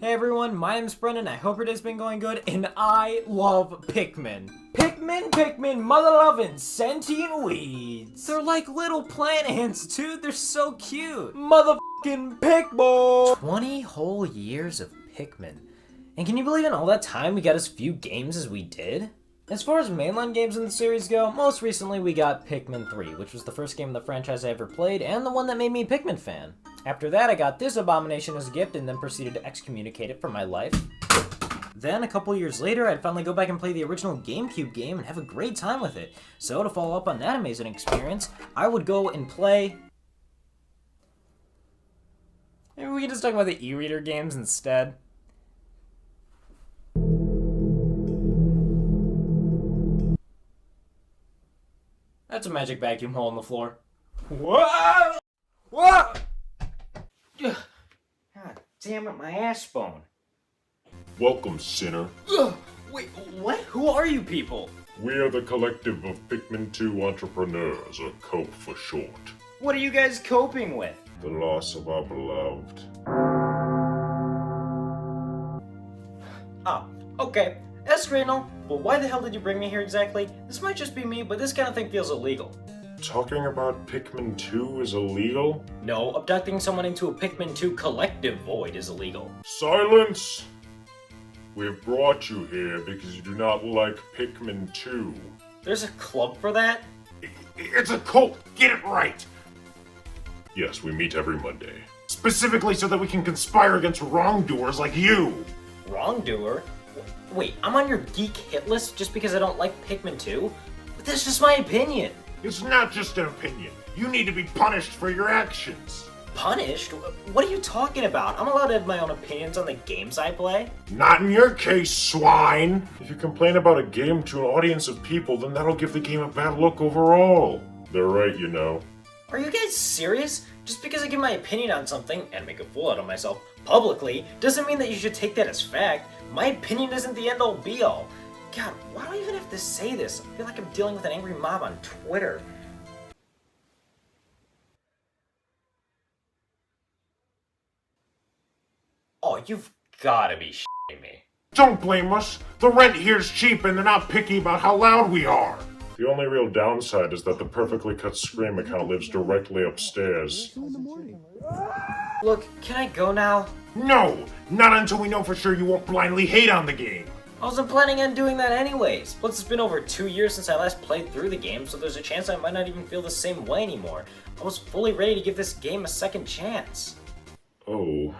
Hey everyone, my name's Brendan, I hope your day's been going good, and I love Pikmin. Pikmin, mother-loving, sentient weeds. They're like little plant ants, dude, they're so cute. Motherfucking Pikmin! 20 whole years of Pikmin. And can you believe in all that time we got as few games as we did? As far as mainline games in the series go, most recently we got Pikmin 3, which was the first game of the franchise I ever played, and the one that made me a Pikmin fan. After that, I got this abomination as a gift, and then proceeded to excommunicate it from my life. Then, a couple years later, I'd finally go back and play the original GameCube game and have a great time with it. So, to follow up on that amazing experience, I would go and play... Maybe we can just talk about the e-reader games instead. That's a magic vacuum hole in the floor. Whoa! Whoa! God damn it, my ass bone. Welcome, sinner. Ugh, wait, what? Who are you people? We are the collective of Pikmin 2 entrepreneurs, or COPE for short. What are you guys coping with? The loss of our beloved. Oh, okay. That's great and all, but why the hell did you bring me here exactly? This might just be me, but this kind of thing feels illegal. Talking about Pikmin 2 is illegal? No, abducting someone into a Pikmin 2 collective void is illegal. Silence! We have brought you here because you do not like Pikmin 2. There's a club for that? It's a cult! Get it right! Yes, we meet every Monday. Specifically so that we can conspire against wrongdoers like you! Wrongdoer? Wait, I'm on your geek hit list just because I don't like Pikmin 2? But that's just my opinion! It's not just an opinion. You need to be punished for your actions. Punished? What are you talking about? I'm allowed to have my own opinions on the games I play. Not in your case, swine! If you complain about a game to an audience of people, then that'll give the game a bad look overall. They're right, you know. Are you guys serious? Just because I give my opinion on something, and make a fool out of myself, publicly, doesn't mean that you should take that as fact. My opinion isn't the end-all be-all. God, why do I even have to say this? I feel like I'm dealing with an angry mob on Twitter. Oh, you've gotta be shitting me. Don't blame us. The rent here's cheap and they're not picky about how loud we are. The only real downside is that the perfectly cut scream account lives directly upstairs. Look, can I go now? No! Not until we know for sure you won't blindly hate on the game. I wasn't planning on doing that anyways. Plus, it's been over 2 years since I last played through the game, so there's a chance I might not even feel the same way anymore. I was fully ready to give this game a second chance. Oh.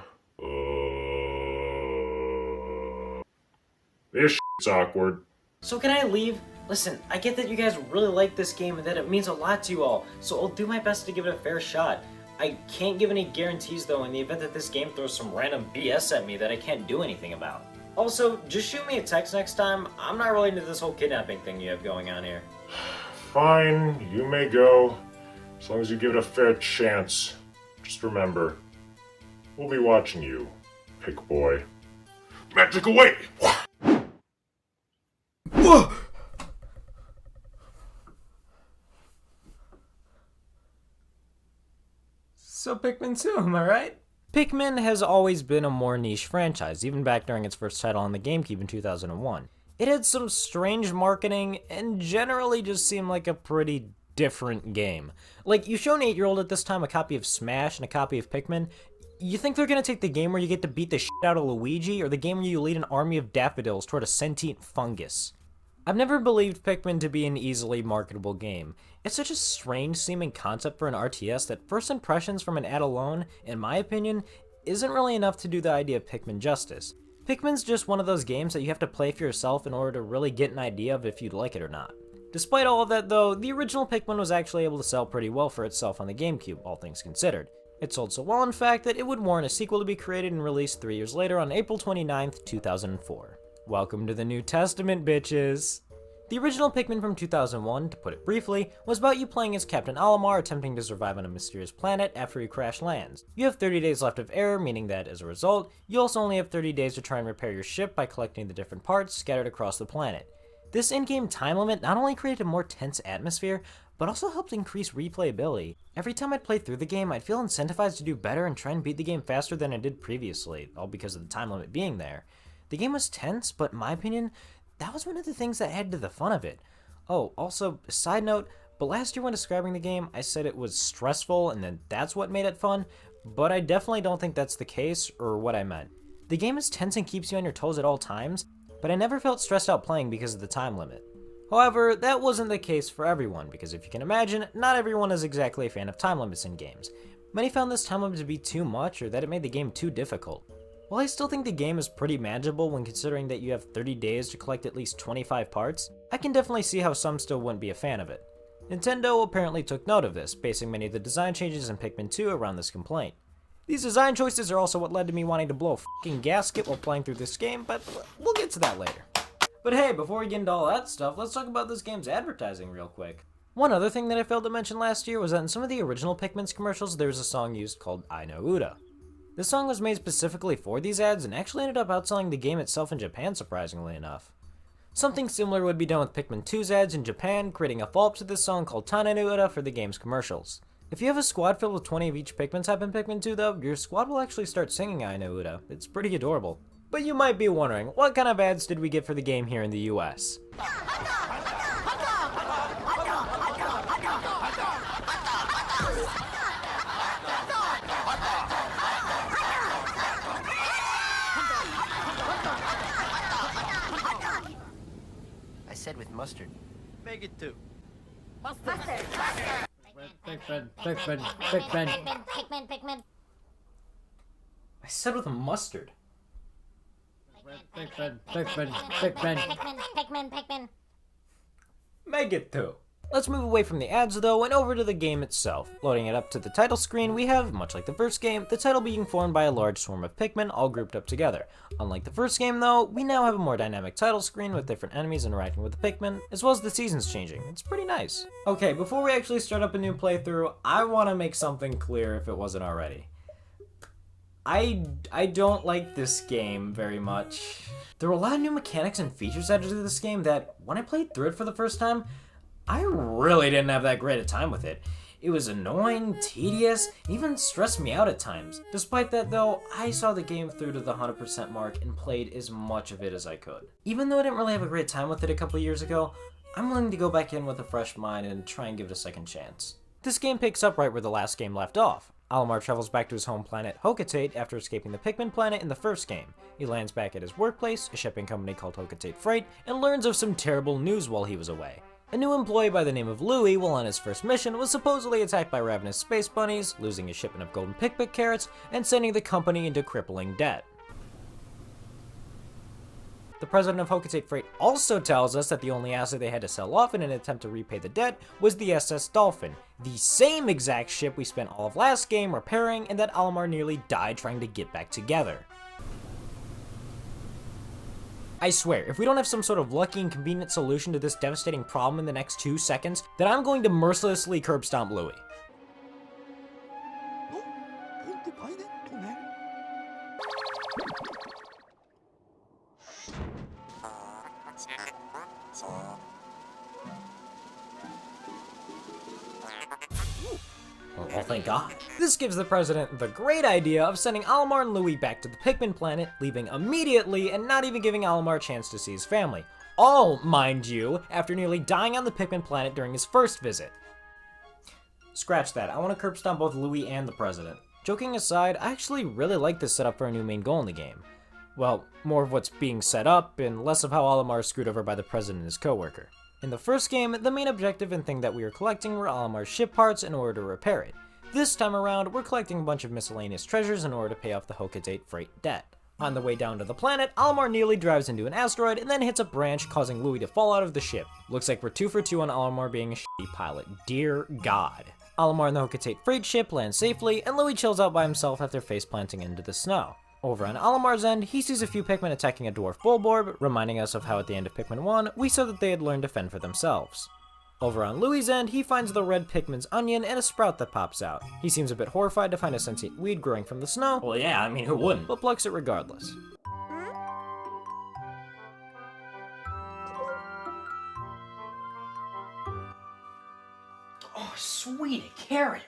This shit's awkward. So can I leave? Listen, I get that you guys really like this game and that it means a lot to you all, so I'll do my best to give it a fair shot. I can't give any guarantees though in the event that this game throws some random BS at me that I can't do anything about. Also, just shoot me a text next time. I'm not really into this whole kidnapping thing you have going on here. Fine, you may go. As long as you give it a fair chance. Just remember, we'll be watching you, Pick Boy. Magic away! Whoa! So Pikmin 2, am I right? Pikmin has always been a more niche franchise, even back during its first title on the GameCube in 2001. It had some strange marketing, and generally just seemed like a pretty different game. Like, you show an 8-year-old at this time a copy of Smash and a copy of Pikmin, you think they're gonna take the game where you get to beat the shit out of Luigi, or the game where you lead an army of daffodils toward a sentient fungus? I've never believed Pikmin to be an easily marketable game. It's such a strange seeming concept for an RTS that first impressions from an ad alone, in my opinion, isn't really enough to do the idea of Pikmin justice. Pikmin's just one of those games that you have to play for yourself in order to really get an idea of if you'd like it or not. Despite all of that though, the original Pikmin was actually able to sell pretty well for itself on the GameCube, all things considered. It sold so well in fact that it would warrant a sequel to be created and released 3 years later on April 29th, 2004. Welcome to the New Testament, bitches! The original Pikmin from 2001, to put it briefly, was about you playing as Captain Olimar attempting to survive on a mysterious planet after he crash lands. You have 30 days left of air, meaning that, as a result, you also only have 30 days to try and repair your ship by collecting the different parts scattered across the planet. This in-game time limit not only created a more tense atmosphere, but also helped increase replayability. Every time I'd play through the game, I'd feel incentivized to do better and try and beat the game faster than I did previously, all because of the time limit being there. The game was tense, but in my opinion, that was one of the things that added to the fun of it. Oh, also, side note, but last year when describing the game, I said it was stressful and then that's what made it fun, but I definitely don't think that's the case or what I meant. The game is tense and keeps you on your toes at all times, but I never felt stressed out playing because of the time limit. However, that wasn't the case for everyone, because if you can imagine, not everyone is exactly a fan of time limits in games. Many found this time limit to be too much or that it made the game too difficult. While I still think the game is pretty manageable when considering that you have 30 days to collect at least 25 parts, I can definitely see how some still wouldn't be a fan of it. Nintendo apparently took note of this, basing many of the design changes in Pikmin 2 around this complaint. These design choices are also what led to me wanting to blow a fucking gasket while playing through this game, but we'll get to that later. But hey, before we get into all that stuff, let's talk about this game's advertising real quick. One other thing that I failed to mention last year was that in some of the original Pikmin's commercials, there was a song used called I Know Uda. This song was made specifically for these ads and actually ended up outselling the game itself in Japan, surprisingly enough. Something similar would be done with Pikmin 2's ads in Japan, creating a follow-up to this song called Tanenu Uda for the game's commercials. If you have a squad filled with 20 of each Pikmin type in Pikmin 2 though, your squad will actually start singing I Know Uda. It's pretty adorable. But you might be wondering, what kind of ads did we get for the game here in the US? I said with mustard. Make it two. Pikmin. I said with a mustard. Pikmin. Make it two. Let's move away from the ads though and over to the game itself. Loading it up to the title screen, we have, much like the first game, the title being formed by a large swarm of Pikmin all grouped up together. Unlike the first game though, we now have a more dynamic title screen with different enemies interacting with the Pikmin, as well as the seasons changing. It's pretty nice. Okay, before we actually start up a new playthrough, I want to make something clear if it wasn't already. I don't like this game very much. There were a lot of new mechanics and features added to this game that, when I played through it for the first time, I really didn't have that great a time with it. It was annoying, tedious, and even stressed me out at times. Despite that though, I saw the game through to the 100% mark and played as much of it as I could. Even though I didn't really have a great time with it a couple years ago, I'm willing to go back in with a fresh mind and try and give it a second chance. This game picks up right where the last game left off. Almar travels back to his home planet, Hocotate, after escaping the Pikmin planet in the first game. He lands back at his workplace, a shipping company called Hocotate Freight, and learns of some terrible news while he was away. A new employee by the name of Louie, while on his first mission, was supposedly attacked by ravenous space bunnies, losing his shipment of golden Pikmin carrots, and sending the company into crippling debt. The president of Hocotate Freight also tells us that the only asset they had to sell off in an attempt to repay the debt was the SS Dolphin, the same exact ship we spent all of last game repairing and that Almar nearly died trying to get back together. I swear, if we don't have some sort of lucky and convenient solution to this devastating problem in the next 2 seconds, then I'm going to mercilessly curb stomp Louie. Oh, thank God. This gives the president the great idea of sending Almar and Louie back to the Pikmin planet, leaving immediately and not even giving Almar a chance to see his family. All, mind you, after nearly dying on the Pikmin planet during his first visit. Scratch that, I want to curb stomp both Louie and the president. Joking aside, I actually really like this setup for a new main goal in the game. Well, more of what's being set up, and less of how Almar is screwed over by the president and his co-worker. In the first game, the main objective and thing that we were collecting were Almar's ship parts in order to repair it. This time around, we're collecting a bunch of miscellaneous treasures in order to pay off the Hocotate Freight debt. On the way down to the planet, Almar nearly drives into an asteroid and then hits a branch, causing Louie to fall out of the ship. Looks like we're 2 for 2 on Almar being a shitty pilot. Dear God. Almar and the Hocotate Freight ship land safely, and Louie chills out by himself after face planting into the snow. Over on Almar's end, he sees a few Pikmin attacking a dwarf Bulborb, reminding us of how at the end of Pikmin 1, we saw that they had learned to fend for themselves. Over on Louie's end, he finds the red Pikmin's onion and a sprout that pops out. He seems a bit horrified to find a sentient weed growing from the snow. Well yeah, I mean who wouldn't? But plucks it regardless. sweet, a carrot!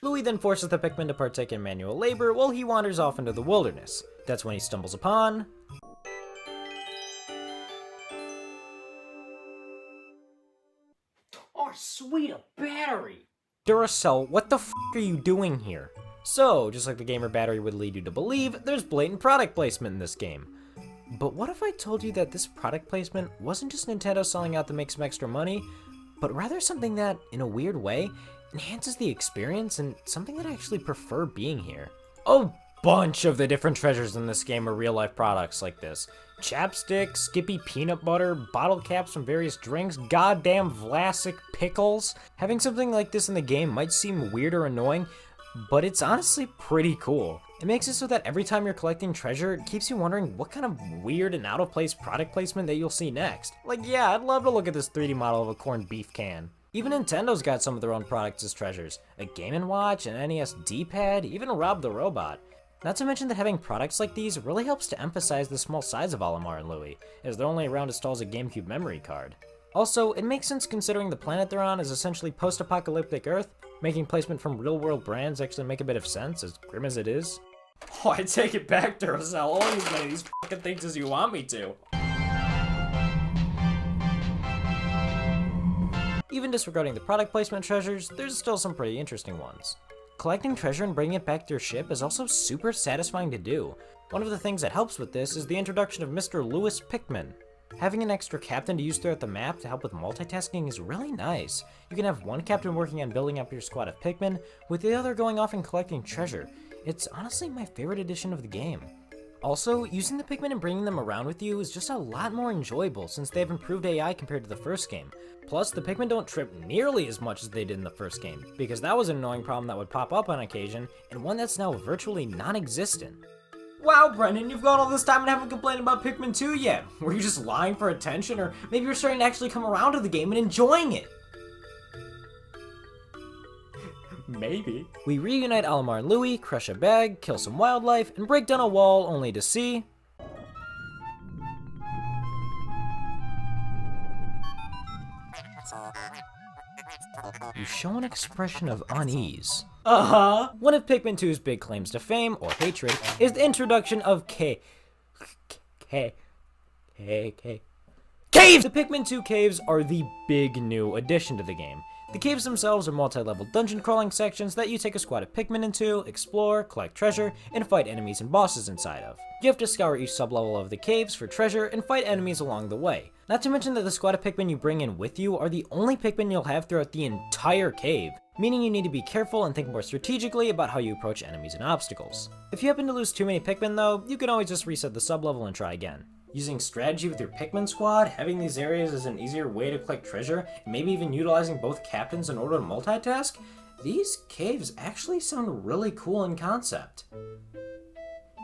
Louis then forces the Pikmin to partake in manual labor while he wanders off into the wilderness. That's when he stumbles upon... Oh, sweet, a battery! Duracell, what the f are you doing here? So, just like the gamer battery would lead you to believe, there's blatant product placement in this game. But what if I told you that this product placement wasn't just Nintendo selling out to make some extra money, but rather something that, in a weird way, enhances the experience and something that I actually prefer being here? A bunch of the different treasures in this game are real-life products like this. Chapstick, Skippy peanut butter, bottle caps from various drinks, goddamn Vlasic pickles. Having something like this in the game might seem weird or annoying, but it's honestly pretty cool. It makes it so that every time you're collecting treasure, it keeps you wondering what kind of weird and out-of-place product placement that you'll see next. Like, yeah, I'd love to look at this 3D model of a corned beef can. Even Nintendo's got some of their own products as treasures. A Game & Watch, an NES D-pad, even a Rob the Robot. Not to mention that having products like these really helps to emphasize the small size of Olimar and Louis, as they're only around as tall as a GameCube memory card. Also, it makes sense considering the planet they're on is essentially post-apocalyptic Earth, making placement from real-world brands actually make a bit of sense, as grim as it is. Oh, I take it back, Duracell. I'll use many of these fucking things as you want me to. Even disregarding the product placement treasures, there's still some pretty interesting ones. Collecting treasure and bringing it back to your ship is also super satisfying to do. One of the things that helps with this is the introduction of Mr. Louis Pikmin. Having an extra captain to use throughout the map to help with multitasking is really nice. You can have one captain working on building up your squad of Pikmin, with the other going off and collecting treasure. It's honestly my favorite edition of the game. Also, using the Pikmin and bringing them around with you is just a lot more enjoyable since they've improved AI compared to the first game. Plus, the Pikmin don't trip nearly as much as they did in the first game, because that was an annoying problem that would pop up on occasion, and one that's now virtually non-existent. Wow, Brendan, you've got all this time and haven't complained about Pikmin 2 yet. Were you just lying for attention, or maybe you're starting to actually come around to the game and enjoying it? Maybe. We reunite Olimar and Louis, crush a bag, kill some wildlife, and break down a wall only to see... You show an expression of unease. One of Pikmin 2's big claims to fame, or hatred, is the introduction of caves! The Pikmin 2 caves are the big new addition to the game. The caves themselves are multi-level dungeon crawling sections that you take a squad of Pikmin into, explore, collect treasure, and fight enemies and bosses inside of. You have to scour each sublevel of the caves for treasure and fight enemies along the way. Not to mention that the squad of Pikmin you bring in with you are the only Pikmin you'll have throughout the entire cave, meaning you need to be careful and think more strategically about how you approach enemies and obstacles. If you happen to lose too many Pikmin though, you can always just reset the sublevel and try again. Using strategy with your Pikmin squad, having these areas as an easier way to collect treasure, and maybe even utilizing both captains in order to multitask, these caves actually sound really cool in concept.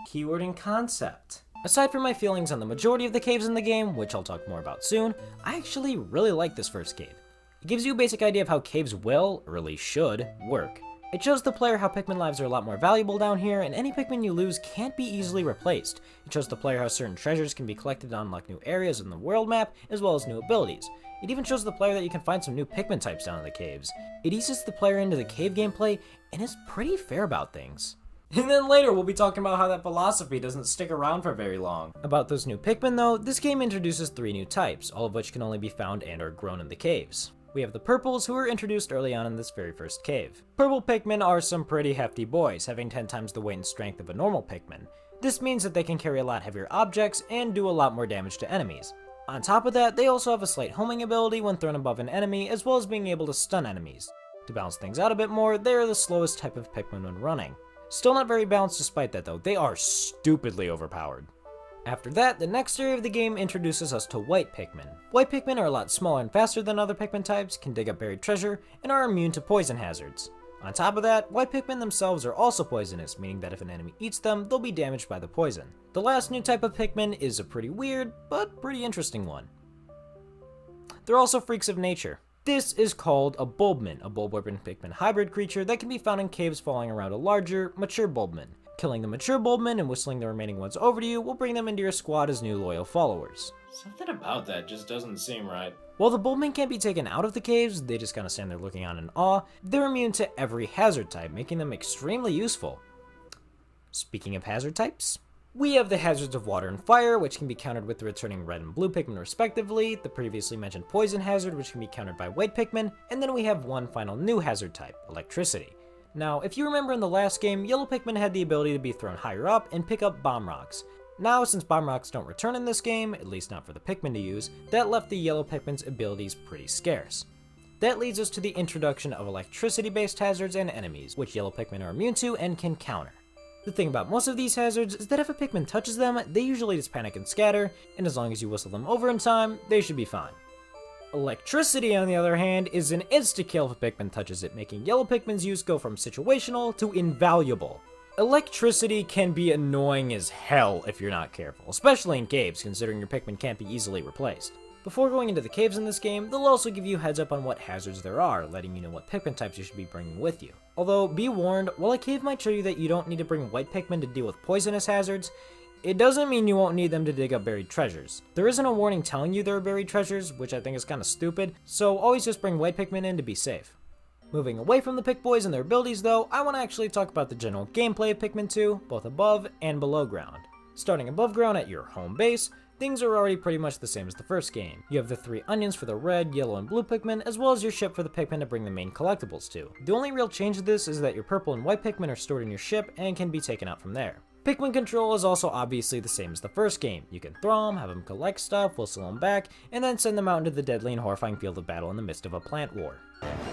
Keyword in concept. Aside from my feelings on the majority of the caves in the game, which I'll talk more about soon, I actually really like this first cave. It gives you a basic idea of how caves will, or at least should, work. It shows the player how Pikmin lives are a lot more valuable down here, and any Pikmin you lose can't be easily replaced. It shows the player how certain treasures can be collected to unlock new areas in the world map, as well as new abilities. It even shows the player that you can find some new Pikmin types down in the caves. It eases the player into the cave gameplay, and is pretty fair about things. And then later we'll be talking about how that philosophy doesn't stick around for very long. About those new Pikmin though, this game introduces 3 new types, all of which can only be found and are grown in the caves. We have the Purples, who were introduced early on in this very first cave. Purple Pikmin are some pretty hefty boys, having 10 times the weight and strength of a normal Pikmin. This means that they can carry a lot heavier objects and do a lot more damage to enemies. On top of that, they also have a slight homing ability when thrown above an enemy, as well as being able to stun enemies. To balance things out a bit more, they are the slowest type of Pikmin when running. Still not very balanced despite that though, they are stupidly overpowered. After that, the next area of the game introduces us to White Pikmin. White Pikmin are a lot smaller and faster than other Pikmin types, can dig up buried treasure, and are immune to poison hazards. On top of that, White Pikmin themselves are also poisonous, meaning that if an enemy eats them, they'll be damaged by the poison. The last new type of Pikmin is a pretty weird, but pretty interesting one. They're also freaks of nature. This is called a Bulbmin, a Bulborb Pikmin hybrid creature that can be found in caves falling around a larger, mature Bulbmin. Killing the mature Bulbmin and whistling the remaining ones over to you will bring them into your squad as new loyal followers. Something about that just doesn't seem right. While the Bulbmin can't be taken out of the caves, they just kind of stand there looking on in awe, they're immune to every hazard type, making them extremely useful. Speaking of hazard types, we have the hazards of water and fire, which can be countered with the returning red and blue Pikmin respectively, the previously mentioned poison hazard, which can be countered by white Pikmin, and then we have one final new hazard type, electricity. Now, if you remember in the last game, yellow Pikmin had the ability to be thrown higher up and pick up bomb rocks. Now, since bomb rocks don't return in this game, at least not for the Pikmin to use, that left the yellow Pikmin's abilities pretty scarce. That leads us to the introduction of electricity-based hazards and enemies, which yellow Pikmin are immune to and can counter. The thing about most of these hazards is that if a Pikmin touches them, they usually just panic and scatter, and as long as you whistle them over in time, they should be fine. Electricity, on the other hand, is an insta-kill if a Pikmin touches it, making yellow Pikmin's use go from situational to invaluable. Electricity can be annoying as hell if you're not careful, especially in caves, considering your Pikmin can't be easily replaced. Before going into the caves in this game, they'll also give you heads up on what hazards there are, letting you know what Pikmin types you should be bringing with you. Although, be warned, while a cave might show you that you don't need to bring white Pikmin to deal with poisonous hazards, it doesn't mean you won't need them to dig up buried treasures. There isn't a warning telling you there are buried treasures, which I think is kinda stupid, so always just bring white Pikmin in to be safe. Moving away from the Pikboys and their abilities though, I want to actually talk about the general gameplay of Pikmin 2, both above and below ground. Starting above ground at your home base, things are already pretty much the same as the first game. You have the 3 onions for the red, yellow, and blue Pikmin, as well as your ship for the Pikmin to bring the main collectibles to. The only real change to this is that your purple and white Pikmin are stored in your ship and can be taken out from there. Pikmin control is also obviously the same as the first game. You can throw them, have them collect stuff, whistle them back, and then send them out into the deadly and horrifying field of battle in the midst of a plant war.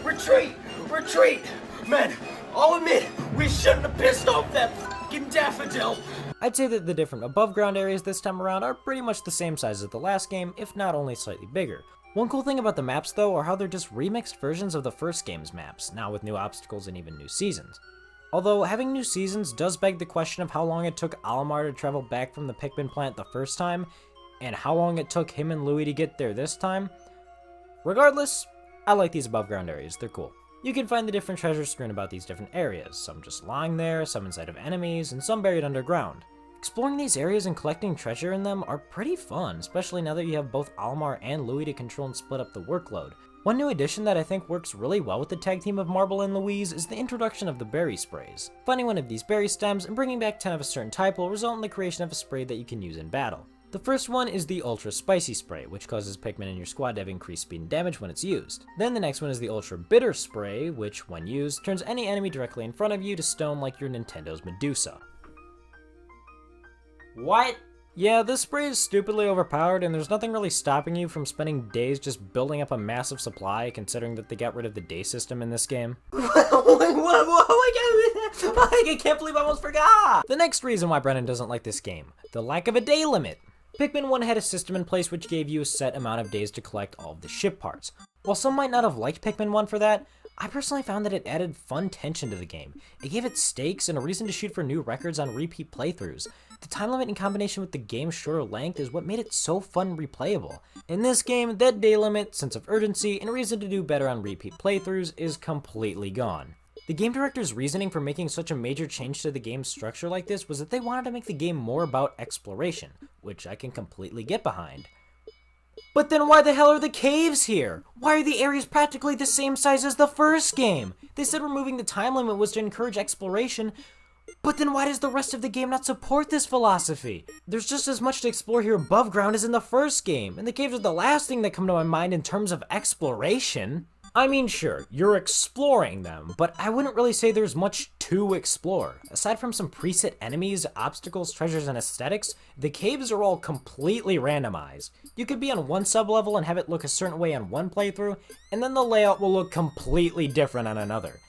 Retreat! Retreat! Men, I'll admit, we shouldn't have pissed off that f***ing daffodil! I'd say that the different above ground areas this time around are pretty much the same size as the last game, if not only slightly bigger. One cool thing about the maps though are how they're just remixed versions of the first game's maps, now with new obstacles and even new seasons. Although having new seasons does beg the question of how long it took Olimar to travel back from the Pikmin plant the first time, and how long it took him and Louie to get there this time. Regardless, I like these above ground areas, they're cool. You can find the different treasures strewn about these different areas, some just lying there, some inside of enemies, and some buried underground. Exploring these areas and collecting treasure in them are pretty fun, especially now that you have both Olimar and Louie to control and split up the workload. One new addition that I think works really well with the tag team of Marble and Louise is the introduction of the berry sprays. Finding one of these berry stems and bringing back 10 of a certain type will result in the creation of a spray that you can use in battle. The first one is the Ultra Spicy Spray, which causes Pikmin in your squad to have increased speed and damage when it's used. Then the next one is the Ultra Bitter Spray, which, when used, turns any enemy directly in front of you to stone like your Nintendo's Medusa. What? Yeah, this spray is stupidly overpowered, and there's nothing really stopping you from spending days just building up a massive supply, considering that they got rid of the day system in this game. I can't believe I almost forgot! The next reason why Brennan doesn't like this game, the lack of a day limit. Pikmin 1 had a system in place which gave you a set amount of days to collect all of the ship parts. While some might not have liked Pikmin 1 for that, I personally found that it added fun tension to the game. It gave it stakes and a reason to shoot for new records on repeat playthroughs. The time limit in combination with the game's shorter length is what made it so fun and replayable. In this game, that day limit, sense of urgency, and reason to do better on repeat playthroughs is completely gone. The game director's reasoning for making such a major change to the game's structure like this was that they wanted to make the game more about exploration, which I can completely get behind. But then why the hell are the caves here? Why are the areas practically the same size as the first game? They said removing the time limit was to encourage exploration, but then why does the rest of the game not support this philosophy? There's just as much to explore here above ground as in the first game, and the caves are the last thing that come to my mind in terms of exploration. I mean, sure, you're exploring them, but I wouldn't really say there's much to explore. Aside from some preset enemies, obstacles, treasures, and aesthetics, the caves are all completely randomized. You could be on one sublevel and have it look a certain way on one playthrough, and then the layout will look completely different on another.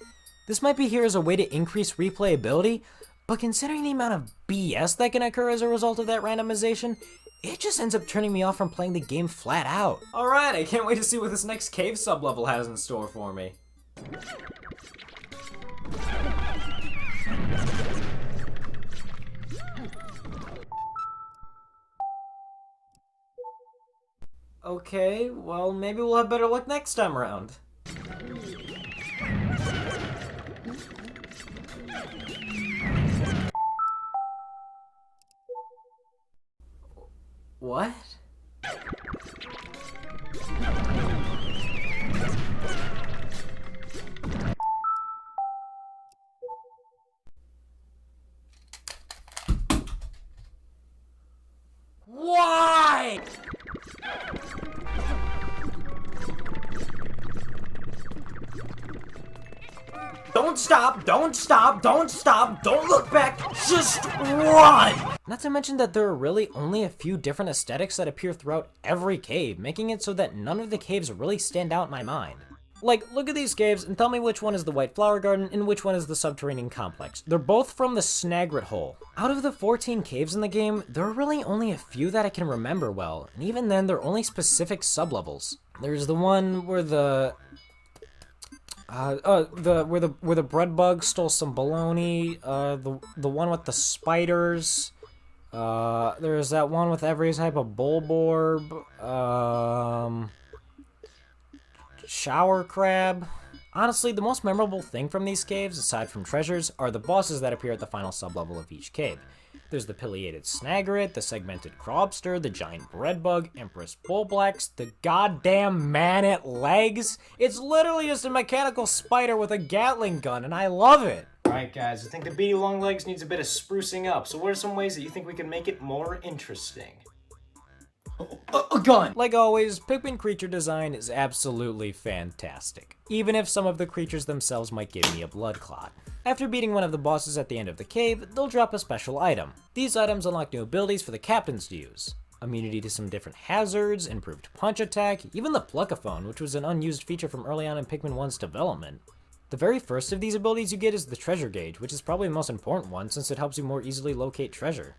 This might be here as a way to increase replayability, but considering the amount of BS that can occur as a result of that randomization, it just ends up turning me off from playing the game flat out. Alright, I can't wait to see what this next cave sublevel has in store for me. Okay, well maybe we'll have better luck next time around. What? don't stop, don't stop, don't stop, don't look back, just run! Not to mention that there are really only a few different aesthetics that appear throughout every cave, making it so that none of the caves really stand out in my mind. Like, look at these caves and tell me which one is the White Flower Garden and which one is the Subterranean Complex. They're both from the Snagrit Hole. Out of the 14 caves in the game, there are really only a few that I can remember well, and even then they're only specific sublevels. There's the one where where the bread bug stole some bologna, the one with the spiders, there's that one with every type of bulborb, shower crab. Honestly, the most memorable thing from these caves, aside from treasures, are the bosses that appear at the final sublevel of each cave. There's the pileated snagrit, the segmented crobster, the giant breadbug, Empress bullblacks, the goddamn man-at legs. It's literally just a mechanical spider with a Gatling gun, and I love it. Alright guys, I think the beady long legs needs a bit of sprucing up, so what are some ways that you think we can make it more interesting? A gun! Like always, Pikmin creature design is absolutely fantastic, even if some of the creatures themselves might give me a blood clot. After beating one of the bosses at the end of the cave, they'll drop a special item. These items unlock new abilities for the captains to use. Immunity to some different hazards, improved punch attack, even the Pluckaphone, which was an unused feature from early on in Pikmin 1's development. The very first of these abilities you get is the treasure gauge, which is probably the most important one since it helps you more easily locate treasure.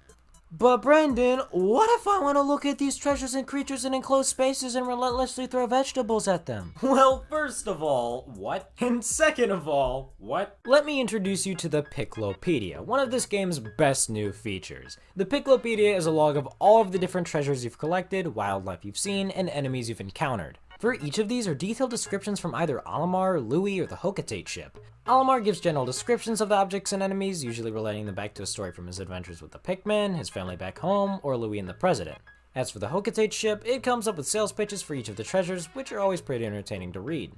But Brendan, what if I want to look at these treasures and creatures in enclosed spaces and relentlessly throw vegetables at them? Well, first of all, what? And second of all, what? Let me introduce you to the Piklopedia, one of this game's best new features. The Piklopedia is a log of all of the different treasures you've collected, wildlife you've seen, and enemies you've encountered. For each of these are detailed descriptions from either Olimar, Louis, or the Hocotate ship. Olimar gives general descriptions of the objects and enemies, usually relating them back to a story from his adventures with the Pikmin, his family back home, or Louis and the President. As for the Hocotate ship, it comes up with sales pitches for each of the treasures, which are always pretty entertaining to read.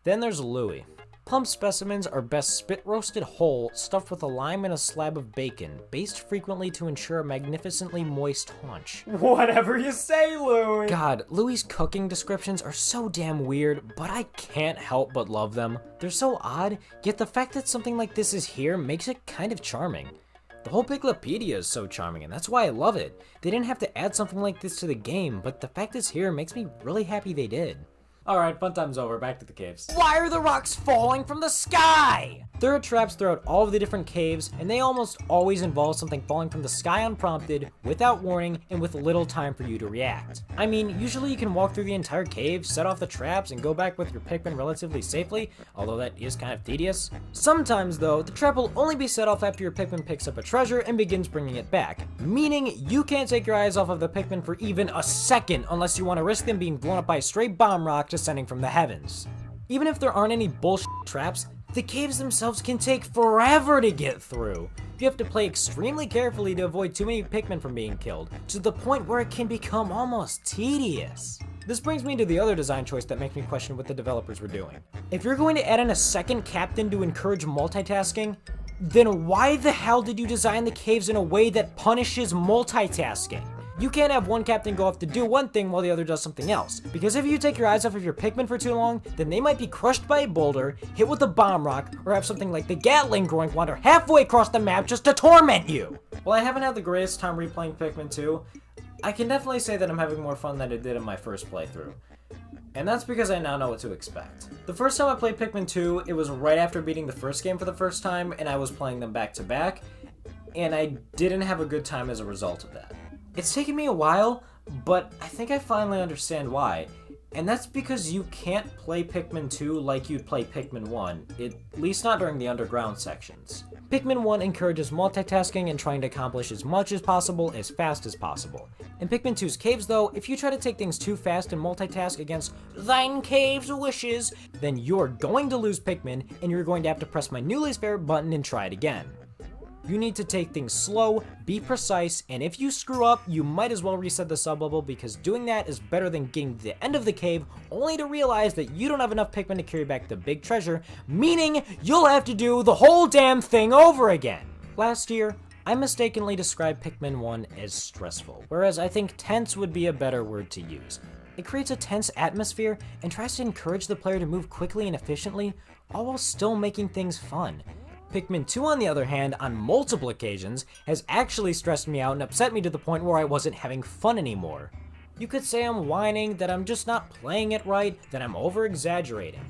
Then there's Louis. Plump specimens are best spit-roasted whole, stuffed with a lime and a slab of bacon, basted frequently to ensure a magnificently moist haunch. Whatever you say, Louis! God, Louis' cooking descriptions are so damn weird, but I can't help but love them. They're so odd, yet the fact that something like this is here makes it kind of charming. The whole Piklopedia is so charming, and that's why I love it. They didn't have to add something like this to the game, but the fact it's here makes me really happy they did. Alright, fun time's over, back to the caves. Why are the rocks falling from the sky? There are traps throughout all of the different caves, and they almost always involve something falling from the sky unprompted, without warning, and with little time for you to react. I mean, usually you can walk through the entire cave, set off the traps, and go back with your Pikmin relatively safely, although that is kind of tedious. Sometimes, though, the trap will only be set off after your Pikmin picks up a treasure and begins bringing it back, meaning you can't take your eyes off of the Pikmin for even a second unless you want to risk them being blown up by a stray bomb rock descending from the heavens. Even if there aren't any bullshit traps, the caves themselves can take forever to get through. You have to play extremely carefully to avoid too many Pikmin from being killed, to the point where it can become almost tedious. This brings me to the other design choice that makes me question what the developers were doing. If you're going to add in a second captain to encourage multitasking, then why the hell did you design the caves in a way that punishes multitasking? You can't have one captain go off to do one thing while the other does something else, because if you take your eyes off of your Pikmin for too long, then they might be crushed by a boulder, hit with a bomb rock, or have something like the Gatling Groink wander halfway across the map just to torment you! While I haven't had the greatest time replaying Pikmin 2, I can definitely say that I'm having more fun than I did in my first playthrough. And that's because I now know what to expect. The first time I played Pikmin 2, it was right after beating the first game for the first time, and I was playing them back to back, and I didn't have a good time as a result of that. It's taken me a while, but I think I finally understand why. And that's because you can't play Pikmin 2 like you'd play Pikmin 1, at least not during the underground sections. Pikmin 1 encourages multitasking and trying to accomplish as much as possible as fast as possible. In Pikmin 2's caves though, if you try to take things too fast and multitask against thine cave's wishes, then you're going to lose Pikmin and you're going to have to press my new least favorite button and try it again. You need to take things slow, be precise, and if you screw up, you might as well reset the sublevel because doing that is better than getting to the end of the cave only to realize that you don't have enough Pikmin to carry back the big treasure, meaning you'll have to do the whole damn thing over again. Last year, I mistakenly described Pikmin 1 as stressful, whereas I think tense would be a better word to use. It creates a tense atmosphere and tries to encourage the player to move quickly and efficiently, all while still making things fun. Pikmin 2, on the other hand, on multiple occasions, has actually stressed me out and upset me to the point where I wasn't having fun anymore. You could say I'm whining, that I'm just not playing it right, that I'm over-exaggerating.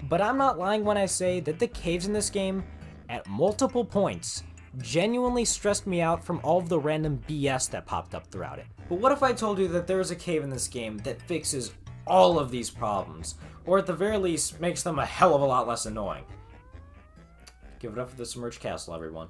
But I'm not lying when I say that the caves in this game, at multiple points, genuinely stressed me out from all of the random BS that popped up throughout it. But what if I told you that there is a cave in this game that fixes all of these problems, or at the very least makes them a hell of a lot less annoying? Give it up for the submerged castle, everyone.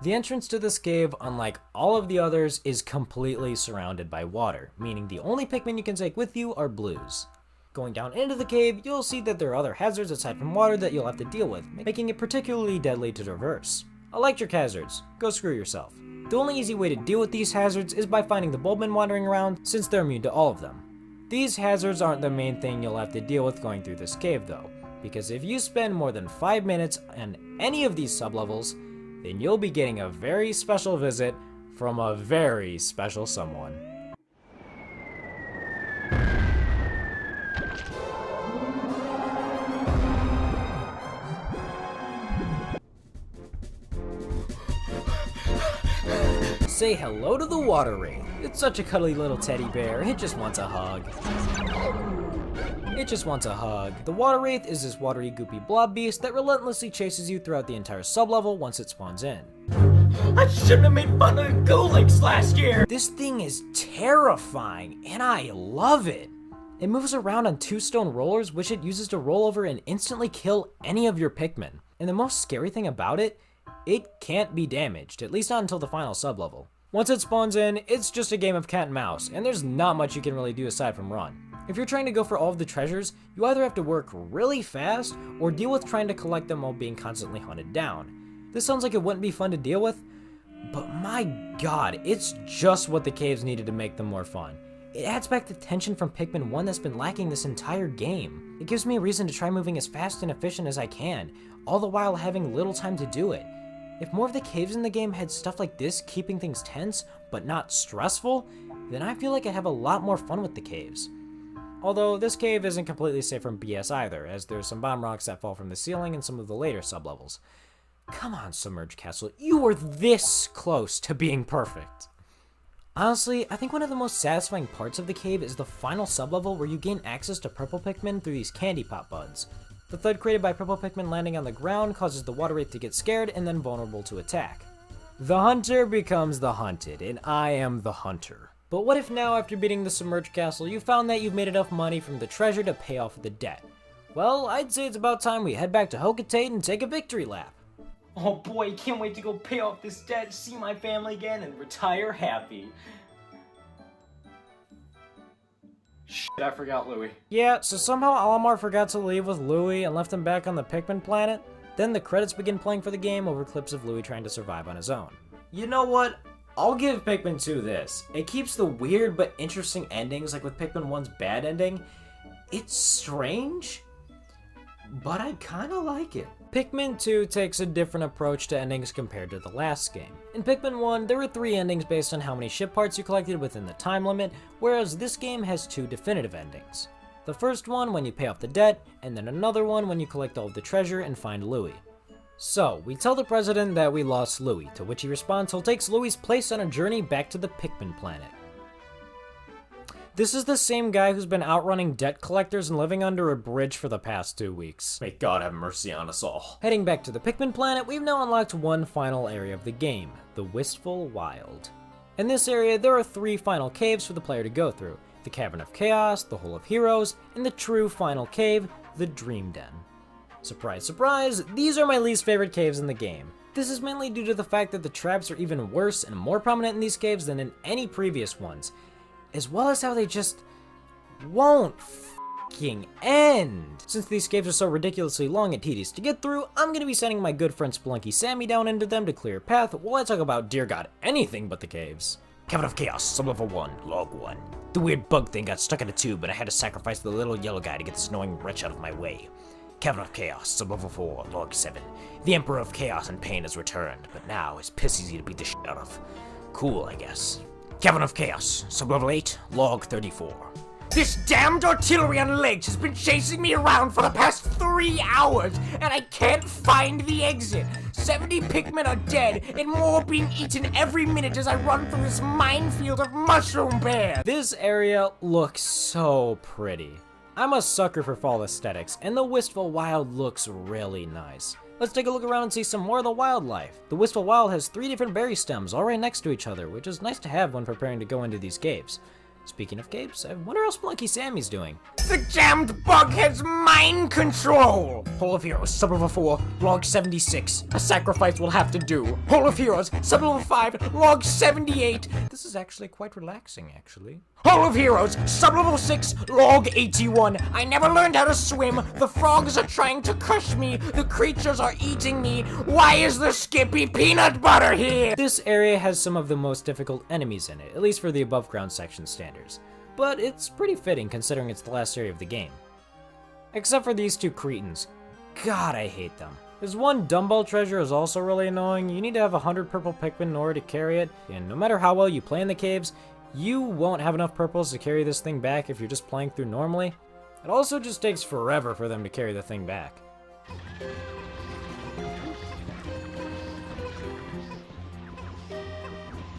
The entrance to this cave, unlike all of the others, is completely surrounded by water, meaning the only Pikmin you can take with you are blues. Going down into the cave, you'll see that there are other hazards aside from water that you'll have to deal with, making it particularly deadly to traverse. Electric hazards, go screw yourself. The only easy way to deal with these hazards is by finding the bulbmen wandering around, since they're immune to all of them. These hazards aren't the main thing you'll have to deal with going through this cave though, because if you spend more than 5 minutes on any of these sublevels, then you'll be getting a very special visit from a very special someone. Say hello to the water wraith. It's such a cuddly little teddy bear, it just wants a hug. It just wants a hug. The water wraith is this watery goopy blob beast that relentlessly chases you throughout the entire sublevel once it spawns in. I shouldn't have made fun of the Golex last year! This thing is terrifying, and I love it. It moves around on 2 stone rollers, which it uses to roll over and instantly kill any of your Pikmin. And the most scary thing about it can't be damaged, at least not until the final sublevel. Once it spawns in, it's just a game of cat and mouse, and there's not much you can really do aside from run. If you're trying to go for all of the treasures, you either have to work really fast, or deal with trying to collect them while being constantly hunted down. This sounds like it wouldn't be fun to deal with, but my god, it's just what the caves needed to make them more fun. It adds back the tension from Pikmin 1 that's been lacking this entire game. It gives me a reason to try moving as fast and efficient as I can, all the while having little time to do it. If more of the caves in the game had stuff like this keeping things tense, but not stressful, then I feel like I'd have a lot more fun with the caves. Although this cave isn't completely safe from BS either, as there's some bomb rocks that fall from the ceiling in some of the later sublevels. Come on, Submerged Castle, you were this close to being perfect. Honestly, I think one of the most satisfying parts of the cave is the final sublevel where you gain access to purple Pikmin through these candy pop buds. The thud created by purple Pikmin landing on the ground causes the water wraith to get scared and then vulnerable to attack. The hunter becomes the hunted, and I am the hunter. But what if now, after beating the Submerged Castle, you found that you've made enough money from the treasure to pay off the debt? Well, I'd say it's about time we head back to Hocotate and take a victory lap. Oh boy, can't wait to go pay off this debt, see my family again, and retire happy. Shit, I forgot Louie. Yeah, so somehow Olimar forgot to leave with Louie and left him back on the Pikmin planet. Then the credits begin playing for the game over clips of Louie trying to survive on his own. You know what? I'll give Pikmin 2 this. It keeps the weird but interesting endings, like with Pikmin 1's bad ending. It's strange, but I kinda like it. Pikmin 2 takes a different approach to endings compared to the last game. In Pikmin 1, there were 3 endings based on how many ship parts you collected within the time limit, whereas this game has 2 definitive endings. The first one when you pay off the debt, and then another one when you collect all of the treasure and find Louie. So, we tell the president that we lost Louie, to which he responds he'll take Louie's place on a journey back to the Pikmin planet. This is the same guy who's been outrunning debt collectors and living under a bridge for the past 2 weeks. May God have mercy on us all. Heading back to the Pikmin planet, we've now unlocked one final area of the game, the Wistful Wild. In this area, there are 3 final caves for the player to go through: the Cavern of Chaos, the Hole of Heroes, and the true final cave, the Drewdan. Surprise, surprise, these are my least favorite caves in the game. This is mainly due to the fact that the traps are even worse and more prominent in these caves than in any previous ones, as well as how they just won't f***ing end. Since these caves are so ridiculously long and tedious to get through, I'm gonna be sending my good friend Spelunky Sammy down into them to clear a path while I talk about, dear god, anything but the caves. Cavern of Chaos, Sublevel 1, Log 1. The weird bug thing got stuck in a tube and I had to sacrifice the little yellow guy to get this annoying wretch out of my way. Cavern of Chaos, Sublevel 4, Log 7. The Emperor of Chaos and Pain has returned, but now his piss easy to beat the shit out of. Cool, I guess. Cavern of Chaos, Sublevel 8, Log 34. This damned artillery on legs has been chasing me around for the past 3 hours, and I can't find the exit. 70 Pikmin are dead, and more being eaten every minute as I run through this minefield of mushroom bears. This area looks so pretty. I'm a sucker for fall aesthetics, and the Wistful Wild looks really nice. Let's take a look around and see some more of the wildlife. The Wistful Wild has 3 different berry stems all right next to each other, which is nice to have when preparing to go into these caves. Speaking of caves, I wonder how Splunky Sammy's doing. The damned bug has mind control! Hole of Heroes, sub-level 4, log 76. A sacrifice will have to do. Hole of Heroes, sub-level 5, log 78. This is actually quite relaxing, actually. Hole of Heroes, sub-level 6, log 81. I never learned how to swim. The frogs are trying to crush me. The creatures are eating me. Why is there Skippy peanut butter here? This area has some of the most difficult enemies in it, at least for the above ground section standards. But it's pretty fitting considering it's the last area of the game. Except for these 2 cretins. God, I hate them. This one dumbbell treasure is also really annoying. You need to have 100 purple Pikmin in order to carry it, and no matter how well you play in the caves, you won't have enough purples to carry this thing back if you're just playing through normally. It also just takes forever for them to carry the thing back.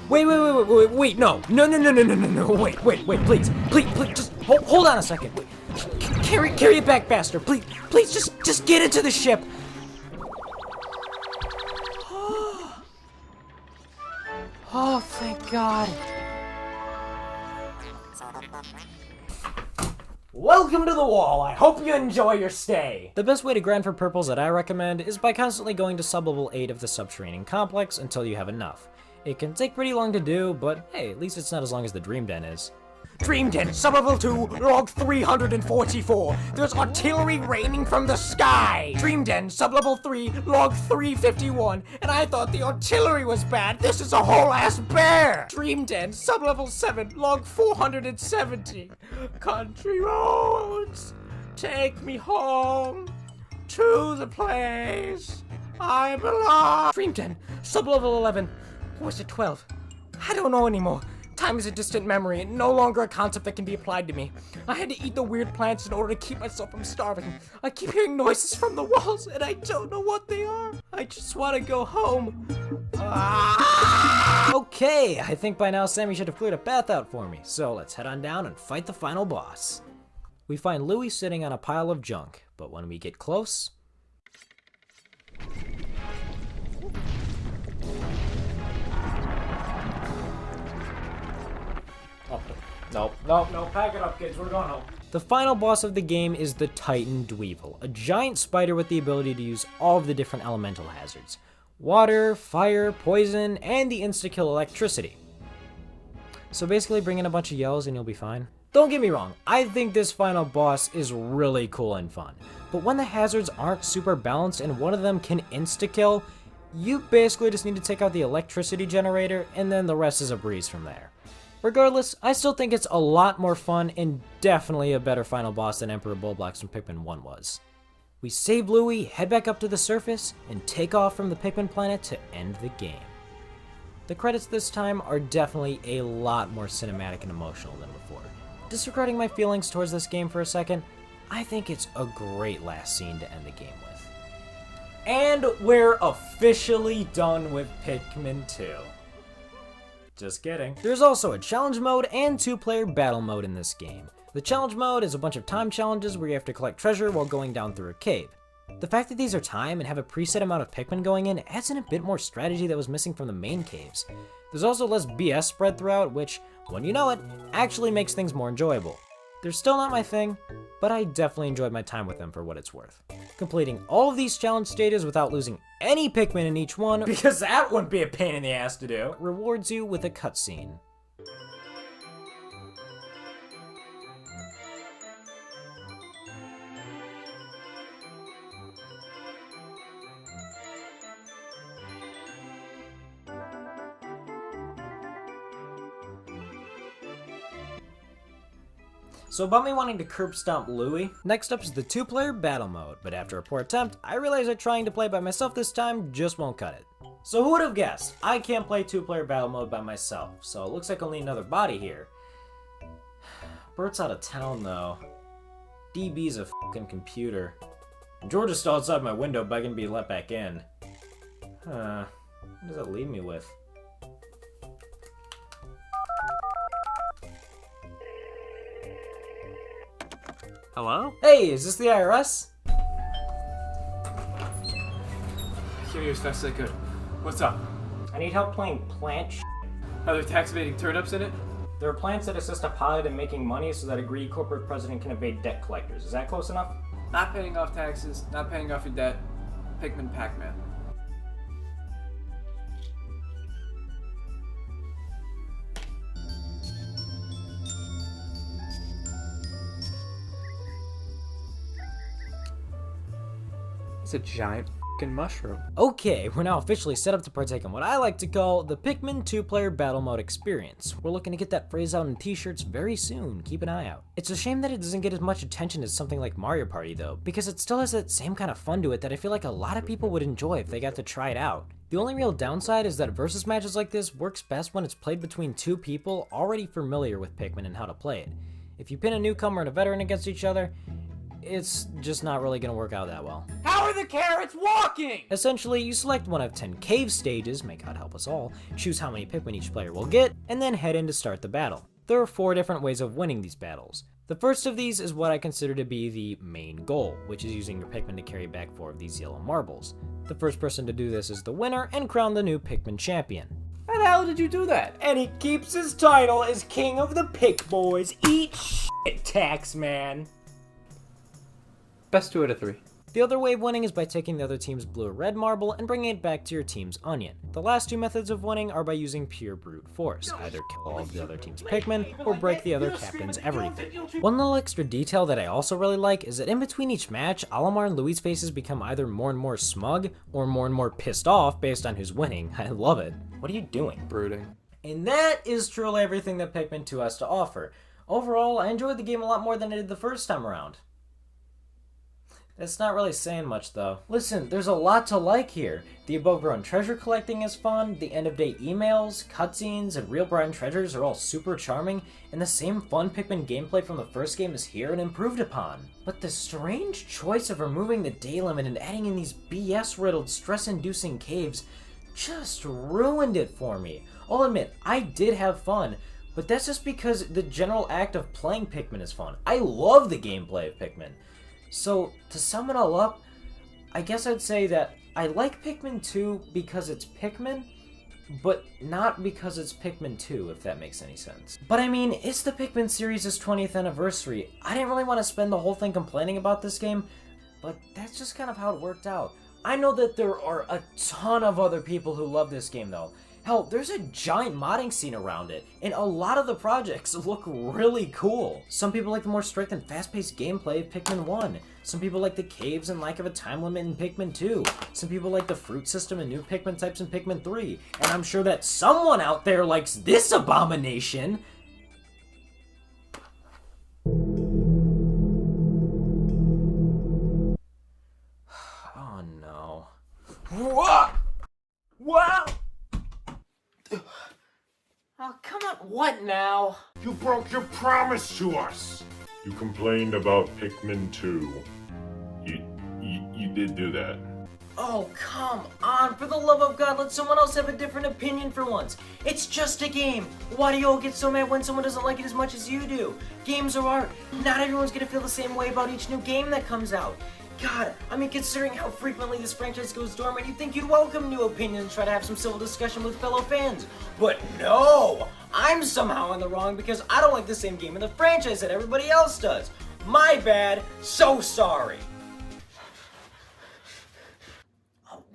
Wait, no, wait, please, just hold on a second. Wait. Carry it back faster, please, just get into the ship. Oh, thank God. Welcome to the wall. I hope you enjoy your stay. The best way to grind for purples that I recommend is by constantly going to sub-level 8 of the subterranean complex until you have enough. It can take pretty long to do, but hey, at least it's not as long as the Drewdan is. Drewdan, sub-level 2, log 344. There's artillery raining from the sky. Drewdan, sub-level 3, log 351. And I thought the artillery was bad. This is a whole-ass bear. Drewdan, sub-level 7, log 470. Country roads, take me home to the place I belong. Drewdan, sub-level 11. Or was it 12? I don't know anymore. Time is a distant memory and no longer a concept that can be applied to me. I had to eat the weird plants in order to keep myself from starving. I keep hearing noises from the walls and I don't know what they are. I just want to go home. Okay, I think by now Sammy should have cleared a path out for me, so let's head on down and fight the final boss. We find Louie sitting on a pile of junk, but when we get close... No, pack it up, kids. We're going home. The final boss of the game is the Titan Dweevil, a giant spider with the ability to use all of the different elemental hazards. Water, fire, poison, and the insta-kill electricity. So basically bring in a bunch of yells and you'll be fine. Don't get me wrong, I think this final boss is really cool and fun. But when the hazards aren't super balanced and one of them can insta-kill, you basically just need to take out the electricity generator and then the rest is a breeze from there. Regardless, I still think it's a lot more fun and definitely a better final boss than Emperor Bullblocks from Pikmin 1 was. We save Louie, head back up to the surface, and take off from the Pikmin planet to end the game. The credits this time are definitely a lot more cinematic and emotional than before. Disregarding my feelings towards this game for a second, I think it's a great last scene to end the game with. And we're officially done with Pikmin 2. Just kidding. There's also a challenge mode and 2-player battle mode in this game. The challenge mode is a bunch of time challenges where you have to collect treasure while going down through a cave. The fact that these are time and have a preset amount of Pikmin going in adds in a bit more strategy that was missing from the main caves. There's also less BS spread throughout, which, when you know it, actually makes things more enjoyable. They're still not my thing, but I definitely enjoyed my time with them for what it's worth. Completing all of these challenge stages without losing any Pikmin in each one, because that wouldn't be a pain in the ass to do, rewards you with a cutscene. So about me wanting to curb stomp Louie, next up is the 2-player battle mode, but after a poor attempt, I realized that trying to play by myself this time just won't cut it. So who would have guessed? I can't play 2-player battle mode by myself, so it looks like I'll need another body here. Bert's out of town, though. DB's a fucking computer. George is still outside my window begging to be let back in. Huh. What does that leave me with? Hello? Hey, is this the IRS? Came here as fast as I could. What's up? I need help playing plant sh**. Are there tax evading turnips in it? There are plants that assist a pilot in making money so that a greedy corporate president can evade debt collectors. Is that close enough? Not paying off taxes, not paying off your debt. Pikmin Pac-Man. It's a giant f***ing mushroom. Okay, we're now officially set up to partake in what I like to call the Pikmin 2-player battle mode experience. We're looking to get that phrase out in t-shirts very soon, keep an eye out. It's a shame that it doesn't get as much attention as something like Mario Party though, because it still has that same kind of fun to it that I feel like a lot of people would enjoy if they got to try it out. The only real downside is that versus matches like this works best when it's played between two people already familiar with Pikmin and how to play it. If you pin a newcomer and a veteran against each other, it's just not really gonna work out that well. How are the carrots walking? Essentially, you select one of 10 cave stages, may God help us all, choose how many Pikmin each player will get, and then head in to start the battle. There are 4 different ways of winning these battles. The first of these is what I consider to be the main goal, which is using your Pikmin to carry back 4 of these yellow marbles. The first person to do this is the winner and crown the new Pikmin champion. How the hell did you do that? And he keeps his title as King of the Pick Boys. Eat shit, tax man. Best 2 out of 3. The other way of winning is by taking the other team's blue or red marble and bringing it back to your team's onion. The last 2 methods of winning are by using pure brute force, either kill all of the other team's Pikmin or break the other captain's everything. One little extra detail that I also really like is that in between each match, Olimar and Louie's faces become either more and more smug or more pissed off based on who's winning. I love it. What are you doing? Brooding. And that is truly everything that Pikmin 2 has to offer. Overall, I enjoyed the game a lot more than I did the first time around. That's not really saying much though. Listen, there's a lot to like here. The above ground treasure collecting is fun, the end of day emails, cutscenes, and real brine treasures are all super charming, and the same fun Pikmin gameplay from the first game is here and improved upon. But the strange choice of removing the day limit and adding in these BS-riddled, stress-inducing caves just ruined it for me. I'll admit, I did have fun, but that's just because the general act of playing Pikmin is fun. I love the gameplay of Pikmin. So, to sum it all up, I guess I'd say that I like Pikmin 2 because it's Pikmin, but not because it's Pikmin 2, if that makes any sense. But I mean, it's the Pikmin series' 20th anniversary. I didn't really want to spend the whole thing complaining about this game, but that's just kind of how it worked out. I know that there are a ton of other people who love this game though. Hell, there's a giant modding scene around it, and a lot of the projects look really cool. Some people like the more strict and fast-paced gameplay of Pikmin 1. Some people like the caves and lack of a time limit in Pikmin 2. Some people like the fruit system and new Pikmin types in Pikmin 3. And I'm sure that someone out there likes this abomination. Oh no. What? Wow! Oh, come on, what now? You broke your promise to us! You complained about Pikmin 2. You did do that. Oh, come on, for the love of God, let someone else have a different opinion for once. It's just a game. Why do you all get so mad when someone doesn't like it as much as you do? Games are art. Not everyone's gonna feel the same way about each new game that comes out. God, I mean, considering how frequently this franchise goes dormant, you'd think you'd welcome new opinions and try to have some civil discussion with fellow fans. But no! I'm somehow in the wrong because I don't like the same game in the franchise that everybody else does. My bad, so sorry.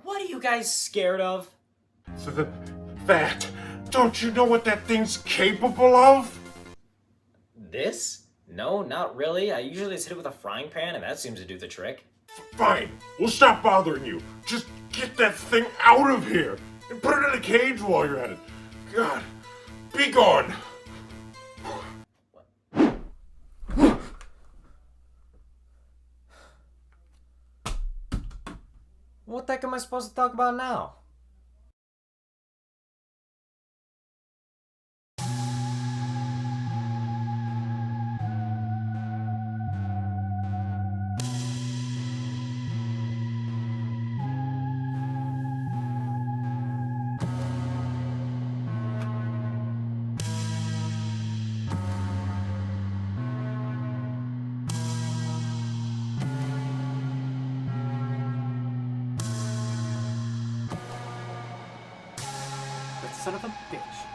What are you guys scared of? So that, don't you know what that thing's capable of? This? No, not really. I usually just hit it with a frying pan and that seems to do the trick. Fine, we'll stop bothering you. Just get that thing out of here and put it in a cage while you're at it. God, be gone. What the heck am I supposed to talk about now? son of a bitch.